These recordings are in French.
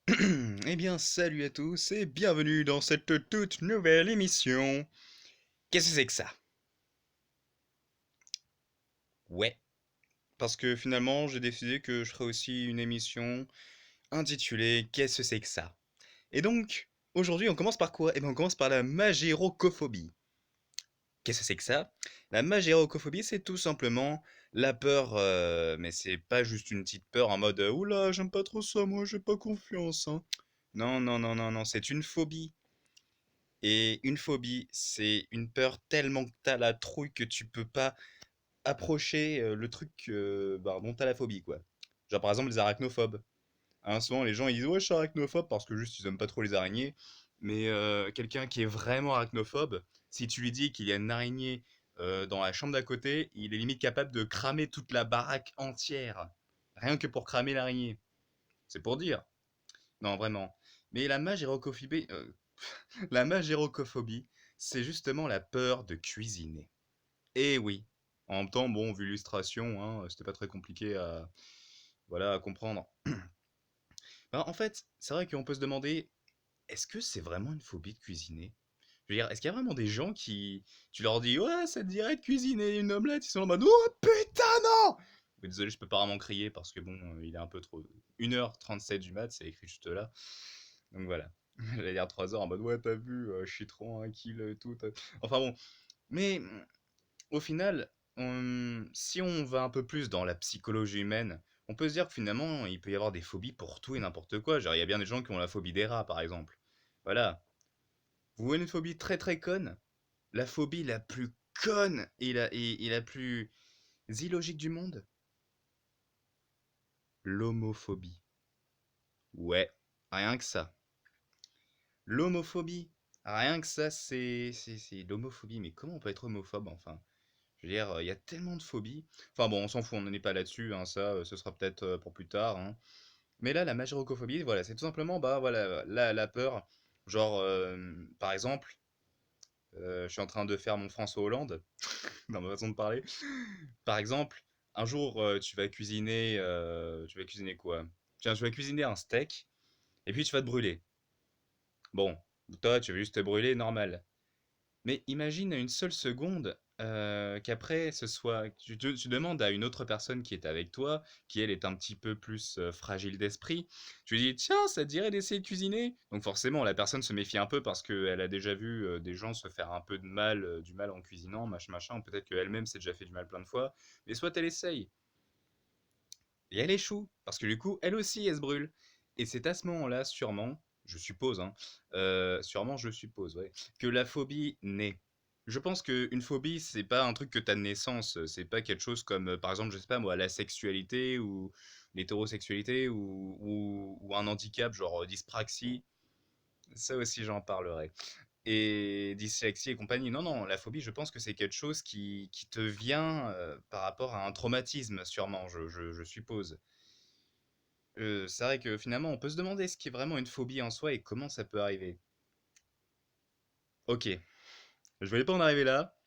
Eh bien, salut à tous et bienvenue dans cette toute nouvelle émission. Qu'est-ce que c'est que ça? Ouais, parce que finalement, j'ai décidé que je ferais aussi une émission intitulée Qu'est-ce que c'est que ça? Et donc, aujourd'hui, on commence par quoi? Eh bien, on commence par la magérocophobie. Qu'est-ce que c'est que ça? La magérocophobie, c'est tout simplement la peur, mais c'est pas juste une petite peur en mode oula, j'aime pas trop ça, moi, j'ai pas confiance, hein. Non, non, non, non, non, c'est une phobie. Et une phobie, c'est une peur tellement que t'as la trouille que tu peux pas approcher le truc dont t'as la phobie, quoi. Genre par exemple les arachnophobes. Hein, souvent les gens ils disent ouais je suis arachnophobe parce que juste ils aiment pas trop les araignées. Mais quelqu'un qui est vraiment arachnophobe, si tu lui dis qu'il y a une araignée dans la chambre d'à côté, il est limite capable de cramer toute la baraque entière. Rien que pour cramer l'araignée. C'est pour dire. Non, vraiment. Mais la magérocophobie, c'est justement la peur de cuisiner. Et oui. En même temps, bon, vu l'illustration, hein, c'était pas très compliqué à, voilà, à comprendre. Ben, en fait, c'est vrai qu'on peut se demander, est-ce que c'est vraiment une phobie de cuisiner? Je veux dire, est-ce qu'il y a vraiment des gens qui, tu leur dis, ouais, ça te dirait de cuisiner une omelette, ils sont en mode, oh putain, non! Mais désolé, je peux pas vraiment crier parce que bon, il est un peu trop. 1h37 du mat, c'est écrit juste là. Donc voilà. J'allais dire 3 heures en mode, ouais, t'as vu, je suis trop un kill et tout. Enfin bon. Mais au final, si on va un peu plus dans la psychologie humaine, on peut se dire que finalement, il peut y avoir des phobies pour tout et n'importe quoi. Genre, il y a bien des gens qui ont la phobie des rats, par exemple. Voilà. Vous voulez une phobie très très conne? La phobie la plus conne et la plus illogique du monde? L'homophobie. Ouais, rien que ça. L'homophobie. Rien que ça, c'est l'homophobie. Mais comment on peut être homophobe, enfin? Je veux dire, il y a tellement de phobies. Enfin bon, on s'en fout, on n'en est pas là-dessus, hein, ça, ce sera peut-être pour plus tard, hein. Mais là, la magérocophobie, voilà, c'est tout simplement, bah voilà, la peur. Genre, par exemple, je suis en train de faire mon François Hollande, dans ma façon de parler. Par exemple, un jour, tu vas cuisiner quoi? Tiens, tu vas cuisiner un steak, et puis tu vas te brûler. Bon, toi, tu veux juste te brûler, normal. Mais imagine une seule seconde qu'après ce soit tu demandes à une autre personne qui est avec toi, qui elle est un petit peu plus fragile d'esprit, tu lui dis tiens ça te dirait d'essayer de cuisiner? Donc forcément la personne se méfie un peu parce qu'elle a déjà vu des gens se faire un peu de mal, du mal en cuisinant, machin machin, ou peut-être qu'elle-même s'est déjà fait du mal plein de fois, mais soit elle essaye, et elle échoue, parce que du coup elle aussi elle se brûle. Et c'est à ce moment-là sûrement, je suppose, hein, sûrement je suppose, ouais, que la phobie naît. Je pense qu'une phobie, c'est pas un truc que t'as de naissance, c'est pas quelque chose comme, par exemple, je sais pas moi, la sexualité ou l'hétérosexualité ou un handicap genre dyspraxie. Ça aussi, j'en parlerai. Et dyslexie et compagnie. Non, non, la phobie, je pense que c'est quelque chose qui te vient par rapport à un traumatisme, sûrement, je suppose. C'est vrai que finalement, on peut se demander ce qui est vraiment une phobie en soi et comment ça peut arriver. Ok, je vais pas en arriver là,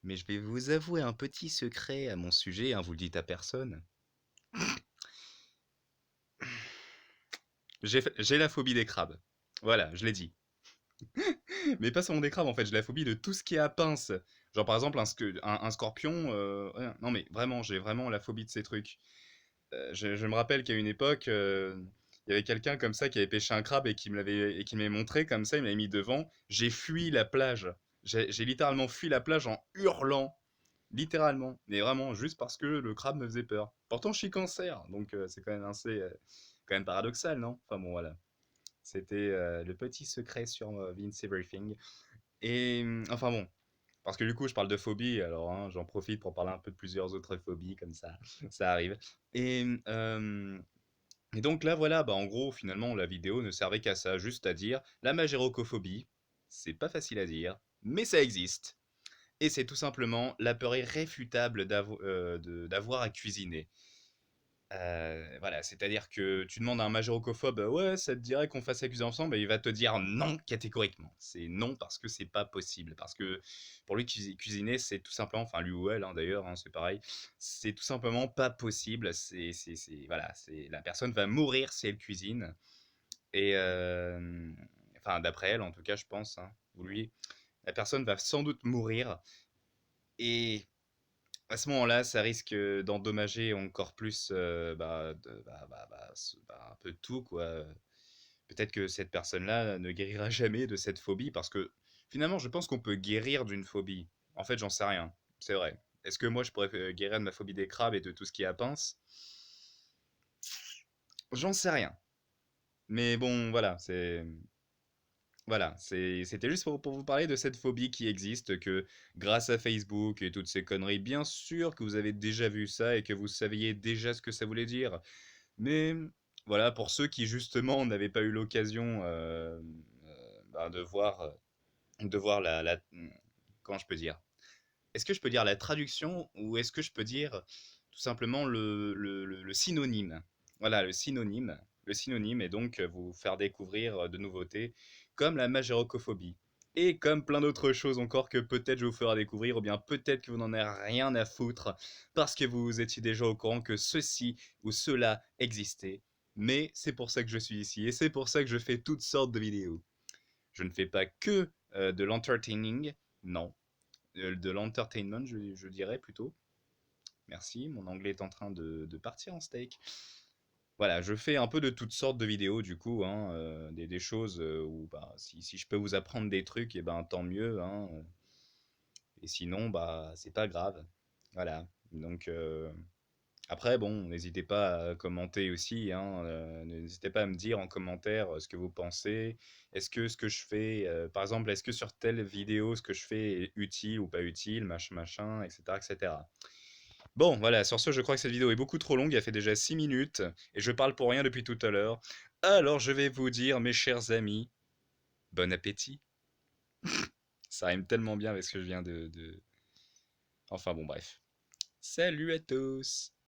mais je vais vous avouer un petit secret à mon sujet, hein, vous le dites à personne. J'ai la phobie des crabes. Voilà, je l'ai dit. Mais pas seulement des crabes en fait, j'ai la phobie de tout ce qui est à pince. Genre par exemple un scorpion, ouais, non mais vraiment, j'ai vraiment la phobie de ces trucs. Je me rappelle qu'à une époque, il y avait quelqu'un comme ça qui avait pêché un crabe et qui m'avait montré comme ça, il m'avait mis devant. J'ai fui la plage. J'ai littéralement fui la plage en hurlant. Littéralement. Mais vraiment, juste parce que le crabe me faisait peur. Pourtant, je suis cancer, donc c'est quand même quand même paradoxal, non? Enfin bon, voilà. C'était le petit secret sur Vince Everything. Et enfin bon, parce que du coup, je parle de phobie, alors hein, j'en profite pour parler un peu de plusieurs autres phobies, comme ça arrive. Et, euh, et donc là, voilà, bah en gros, finalement, la vidéo ne servait qu'à ça, juste à dire la magérocophobie, c'est pas facile à dire, mais ça existe. Et c'est tout simplement la peur irréfutable d'avoir à cuisiner. Voilà, c'est-à-dire que tu demandes à un majorocophobe, ouais, ça te dirait qu'on fasse la cuisine ensemble, et il va te dire non catégoriquement. C'est non parce que c'est pas possible. Parce que pour lui, cuisiner, c'est tout simplement, enfin lui ou elle hein, d'ailleurs, hein, c'est pareil, c'est tout simplement pas possible. Voilà, la personne va mourir si elle cuisine. Et enfin, d'après elle, en tout cas, je pense, hein, ou lui, la personne va sans doute mourir. Et à ce moment-là, ça risque d'endommager encore plus un peu tout, quoi. Peut-être que cette personne-là ne guérira jamais de cette phobie parce que finalement, je pense qu'on peut guérir d'une phobie. En fait, j'en sais rien. C'est vrai. Est-ce que moi, je pourrais guérir de ma phobie des crabes et de tout ce qui est à pince? J'en sais rien. Mais bon, c'était juste pour vous parler de cette phobie qui existe, que grâce à Facebook et toutes ces conneries, bien sûr que vous avez déjà vu ça et que vous saviez déjà ce que ça voulait dire. Mais voilà, pour ceux qui justement n'avaient pas eu l'occasion de voir comment je peux dire? Est-ce que je peux dire la traduction ou est-ce que je peux dire tout simplement le synonyme? Voilà, le synonyme. Le synonyme est donc vous faire découvrir de nouveautés comme la magérocophobie. Et comme plein d'autres choses encore que peut-être je vous ferai découvrir, ou bien peut-être que vous n'en avez rien à foutre parce que vous étiez déjà au courant que ceci ou cela existait. Mais c'est pour ça que je suis ici et c'est pour ça que je fais toutes sortes de vidéos. Je ne fais pas que de l'entertaining, non, de l'entertainment, je dirais plutôt. Merci, mon anglais est en train de partir en steak. Voilà, je fais un peu de toutes sortes de vidéos du coup, hein, des choses où bah, si je peux vous apprendre des trucs, et ben tant mieux, hein, et sinon, bah c'est pas grave. Voilà, donc après, bon, n'hésitez pas à commenter aussi, hein, n'hésitez pas à me dire en commentaire ce que vous pensez. Est-ce que ce que je fais, par exemple, est-ce que sur telle vidéo, ce que je fais est utile ou pas utile, machin, machin, etc., etc. Bon, voilà, sur ce, je crois que cette vidéo est beaucoup trop longue, elle fait déjà 6 minutes, et je parle pour rien depuis tout à l'heure. Alors, je vais vous dire, mes chers amis, bon appétit. Ça rime tellement bien avec ce que je viens de... Enfin bon, bref. Salut à tous!